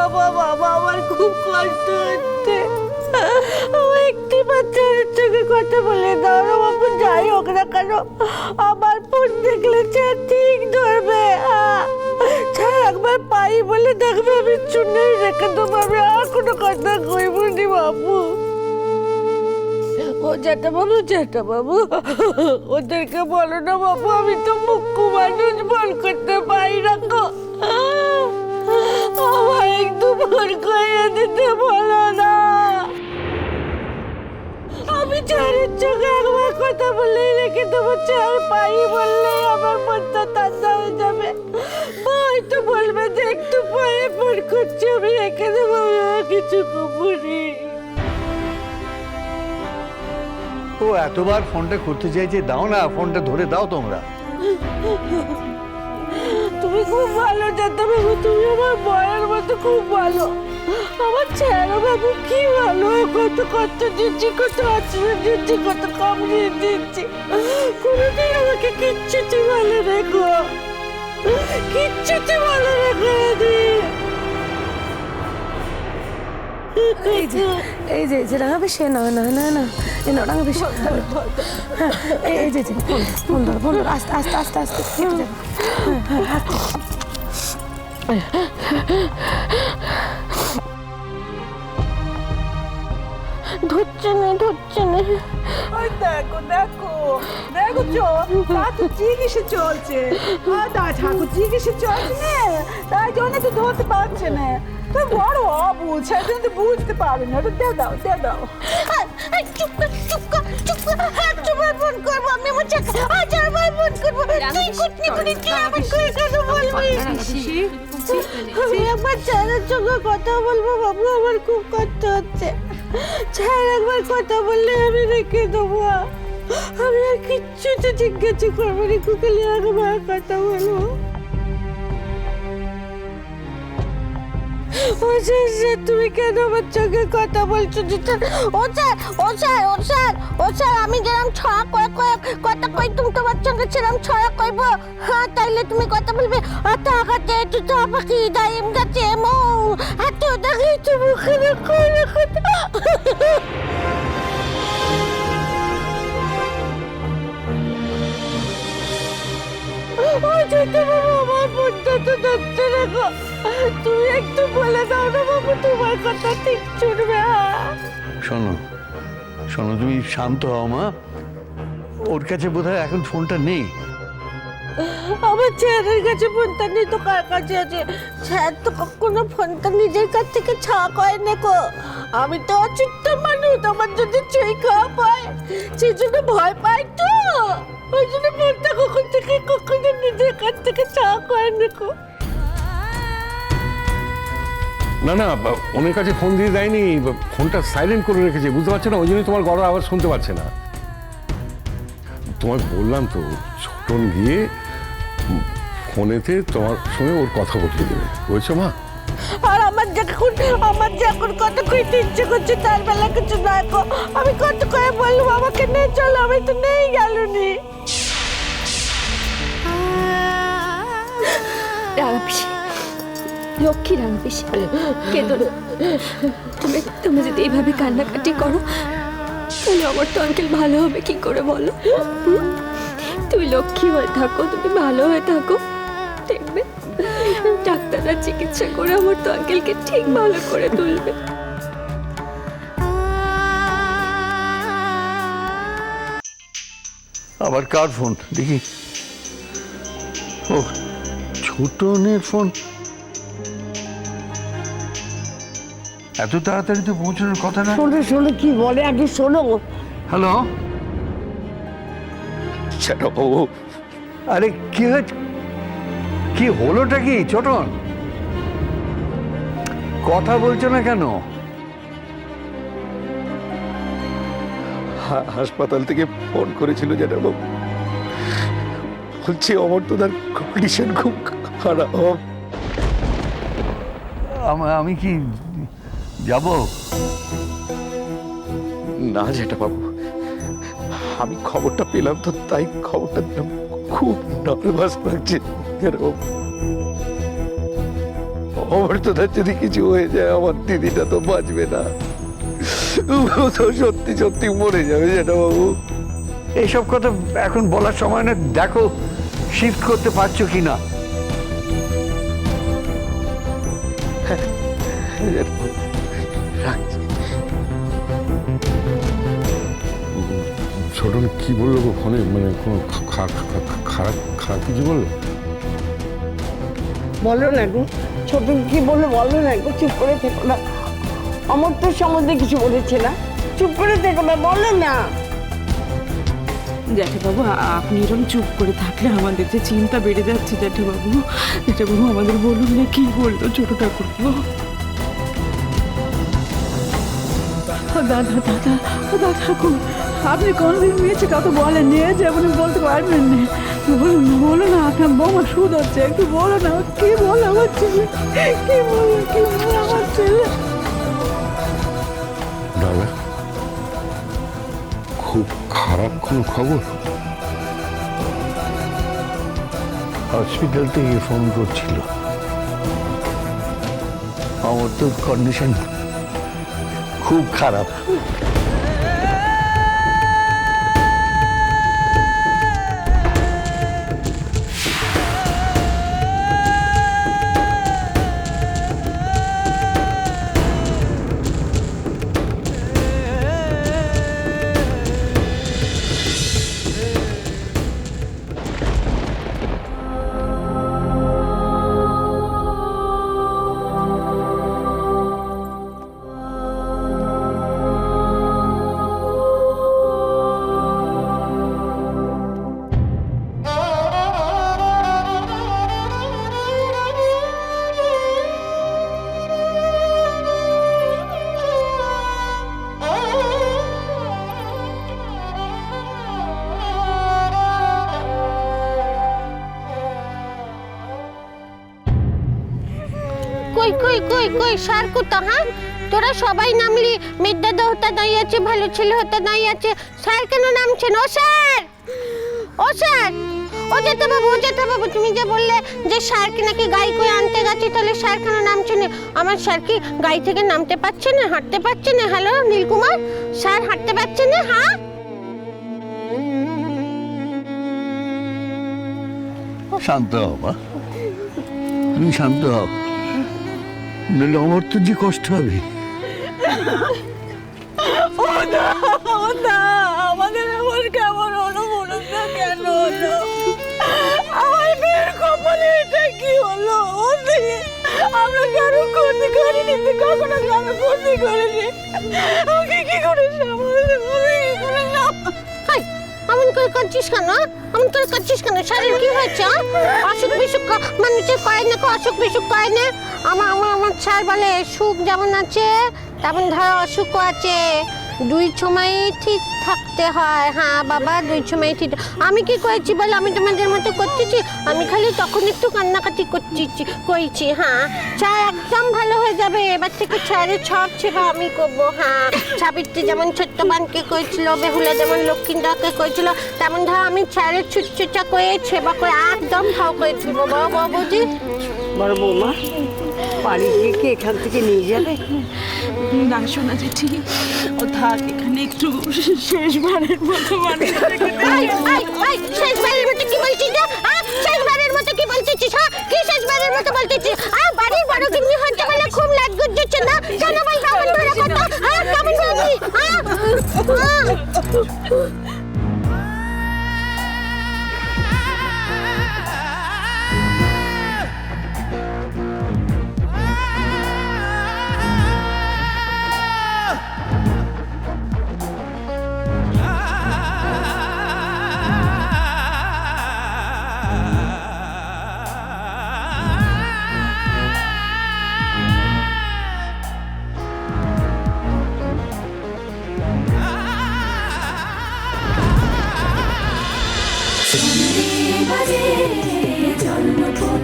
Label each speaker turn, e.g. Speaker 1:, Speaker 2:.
Speaker 1: বাবা বাবা, আমার খুব কষ্ট হচ্ছে। আমার একটি বাচ্চার চোখে কথা বলে দাও না বাবু, যাই হোক না কেন আমার ফোন দেখলে ঠিক ধরবে। ছাড়, একবার পাই বলে দেখবে আমি চুনে রেখে দেবো, আমি আর কোনো কথা কইব নি বাবু। ও জ্যাঠা বাবু, ওদেরকে বলো না বাবু, আমি তো মুখ্য মানুষ, বল করতে পারি না গো। আমার একটু ভুল করে দিতে বলো না। আমি চারের চোখে একবার কথা বললেই রেখে দেবো, চার পাই বললেই আমার মনটা ঠান্ডা হয়ে যাবে। হয়তো বলবে যে একটু পরে ফোন করছি, আমি রেখে দেবো, কিছু করি।
Speaker 2: ও এতবার ফোনটা করতে চাইছে, দাও না, ফোনটা ধরে দাও তোমরা।
Speaker 1: তুমি খুব ভালো জ্যাঠা বাবু, তুমি আমার বয়ের মতো খুব ভালো। আমার ছেড়ো বাবু কি ভালো, কত কত দিচ্ছি, কত আশ্রয় দিচ্ছি, কত কম দিয়ে দিচ্ছি, কোনোদিন আমাকে কিচ্ছুটি ভালো রেখো, কিচ্ছুটি ভালো রেখো দি।
Speaker 3: এই যে রাঙা বেশি না না না না, এই না রাঙা বেশি। এই যে ফোন ধর আস্তে আস্তে আস্তে আস্তে কেটে যাবে।
Speaker 1: ধরছে না।
Speaker 4: ওই দেখো দেখো দেখো, তো চিকিৎসা চলছে, ঠাকুর চিকিৎসা চলছে না, তাই জন্য তো ধরতে পারছে না। তো বড় অবুঝ, সেই জন্য তো বুঝতে পারি না। দিয়ে দাও।
Speaker 1: চুপ কর, একবার ফোন করবো আমি, আমার চারবার ফোন করবো, তুই কুটনি করে তুই আমার করে কেন বলবি? আমি একবার চারের চোখে কথা বলবো বাবু, আমার খুব কষ্ট হচ্ছে। চার একবার কথা বললে আমি রেখে দেবো, আমি আর কিচ্ছুতে জিজ্ঞাসা করবো না, কুকালি একবার কথা বলবো। তুমি কেন আমার চোখে কথা বলছো? ও স্যার আমি যেরকম ছড়া করে কথা কই, তুমি তোমার চোখে সেরকম ছড়া কইব, হ্যাঁ তাইলে তুমি কথা বলবে। আগাতে একটু পাখি দাইম গাছে মৌ এত দেখি তুমি মুখে করে কথা। আমার বোনটা তো ধরতে রেখো, তুমি একটু বলে দাও না বাবু, তোমার কথা ঠিক শুনবে।
Speaker 2: শোনো, তুমি শান্ত হও মা। ওর কাছে বোধহয় এখন ফোনটা নেই।
Speaker 1: আমার ছেলের কাছে ফোনটা নেই তো কার কাছে আছে? ছেলে তো কখনো ফোনটা নিজের কাছ থেকে ছাড়া করে না গো। আমি তো অচুত্ত মানুষ, আমার যদি চুই খাওয়া পায় সেই জন্য ভয় পাই তো, ওই জন্য ফোনটা কখনো নিজের কাছ থেকে ছাড়া করে না গো।
Speaker 5: না ওনার কাছে ফোন দিয়ে দেয়নি, ফোনটা সাইলেন্ট করে রেখেছে, বুঝতে পারছো না? ওই জন্যই তোমার গলার আওয়াজ শুনতে পাচ্ছে না। তোমায় বললাম তো, ছোটন গিয়ে ফোনেতে তোমার সঙ্গে ওর কথা বলতে দেবে, বুঝছো মা?
Speaker 1: আর আমার যে এখন কত কইতে ইচ্ছে করছে, তার বেলা কিছু না গো। আমি কত করে বলবো আমাকে নিয়ে চলো, আমি তো নেই গেলুনি।
Speaker 3: রাঙাপিসি, লক্ষ্মী রাঙাপিসি, কেঁদো না। তুমি যদি এইভাবে কান্নাকাটি করো তাহলে আমার তো আঙ্কেল ভালো হবে কি করে বলো? তুমি লক্ষ্মী হয়ে থাকো, তুমি ভালো হয়ে থাকো, দেখবে ডাক্তাররা চিকিৎসা করে আমার তো আঙ্কেলকে ঠিক ভালো করে তুলবে।
Speaker 2: আবার কার ফোন দেখি? ও ছোটনের ফোন। এত তাড়াতাড়ি তো পৌঁছানোর কথা না।
Speaker 1: শোনো কি বলে আগে শোনো।
Speaker 2: হ্যালো,
Speaker 5: বাবু,
Speaker 2: আরে কি হয়েছে? কি হলোটা কি ছোটন? কথা বলছো না কেন?
Speaker 5: হাসপাতাল থেকে ফোন করেছিল জ্যাঠাবাবু, বলছে অমর্তদার কন্ডিশন খুব খারাপ।
Speaker 2: আমি কি যাব?
Speaker 5: না জ্যাঠাবাবু, আমি খবরটা পেলাম তো তাই খবরটা দিলাম। খুব নার্ভাস লাগছে জ্যাঠাবাবু।
Speaker 2: অমর্তদার যদি কিছু হয়ে যায় আমার দিদিটা তো বাঁচবে না, ও তো সত্যি সত্যি মরে যাবে জেঠা বাবু। এইসব কথা এখন বলার সময় না, দেখো শিফট করতে পারছো কিনা। রাখছি।
Speaker 5: ছোটন কি বললো গো ফোনে, মানে কোনো খারাপ খারাপ কিছু বললো?
Speaker 6: বলো না গো, ছোট কি বললো বলো না গো, চুপ করে থেকো না। আমার তো সম্বন্ধে কিছু বলেছে না, চুপ করে থেকো না, বলো না।
Speaker 4: জ্যাঠাবাবু আপনি এরকম চুপ করে থাকলে আমাদের যে চিন্তা বেড়ে যাচ্ছে। জ্যাঠাবাবু আমাদের বলুন না কি বললো ছোট ঠাকুরপো। দাদা দাদা দাদা ঠাকুর, আপনি কোনোদিন মেয়েছে কত বলেন নিয়ে যে আপনি বলতে পারবেন না। বলো না আপনার বৌমা সুদ হচ্ছে, একটু বলো না কি বলো আমার ছেলে, কি বলো আমার ছেলে।
Speaker 5: দাদা খুব খারাপ কোনো খবর?
Speaker 2: হসপিটাল থেকে ফোন করছিল, আমার তো কন্ডিশন খুব খারাপ।
Speaker 1: কই কই কই কই স্যার কোথা? হ্যাঁ, তোরা সবাই নামলি, মেঘদাদা হতে দাঁড়িয়ে আছে, ভালো ছেলে হতে দাঁড়িয়ে আছে, স্যার কেন নামছেন? ও স্যার, ও স্যার, ও জেঠাবাবু, তুমি যে বললে যে স্যারকে নাকি গাড়ি করে আনতে গেছে, তাহলে স্যার কেন নামছেন? আমার স্যার কি গাড়ি থেকে নামতে পারছে না, হাঁটতে পারছে না? হ্যালো নীলকুমার, স্যার হাঁটতে পারছে না? হ্যাঁ,
Speaker 2: শান্ত হও মা, তুমি শান্ত হও, নইলে আমার তো যে কষ্ট হবে।
Speaker 4: আমাদের এমন কেমন হলো বলুন না, কেন হলো? আমার মেয়ের কপালে এটা কি হলো? আমরা কারো ক্ষতি করিনি, কখনো কারো ক্ষতি করিনি, ওকে কি করে সামলাতে হবে?
Speaker 1: এমন করে করছিস কেন? এমন করে করছিস কেন? স্যারের কি হয়েছে? অসুখ বিসুখ মানুষের কয় না, অসুখ বিসুখ কয় না। আমার স্যার বলে সুখ যেমন আছে তেমন ধরো অসুখও আছে, দুই সময় ঠিক থাকতে হয়। হ্যাঁ বাবা, দুই সময় ঠিক। আমি কি করেছি বলে আমি তোমাদের মতো করতেছি? আমি খালি তখন একটু কান্নাকাটি করেছি। হ্যাঁ, স্যার একদম ভালো হয়ে যাবে, এবার থেকে স্যারের সব সেবা আমি করবো। হ্যাঁ, সাবিত্রী যেমন ছোট্টবানকে করেছিল, বেহুলা যেমন লক্ষ্মীদাকে করেছিল, তেমন ধর আমি স্যারের ছুটছুটা করে সেবা করে একদম ভাও করেছি। বাবুজি,
Speaker 6: বড় বৌমা, বাড়ি গিয়ে কি এখান থেকে নিয়ে যাবে?
Speaker 4: না শোনা জেঠি, ও থাক এখানে একটু শেষবারের মতো মানে।
Speaker 1: শেষবারের মতো কি বলছিস? শেষবারের মতো কি বলছিস? হ্যাঁ, কি শেষবারের মতো বলছিস? বাড়ির বড় গিন্নি হতে বলে খুব লাগ গুজছে না? কেন বলবো আমার ধরে কথা? কেমন বলবি?
Speaker 7: বাজে জন্মপথ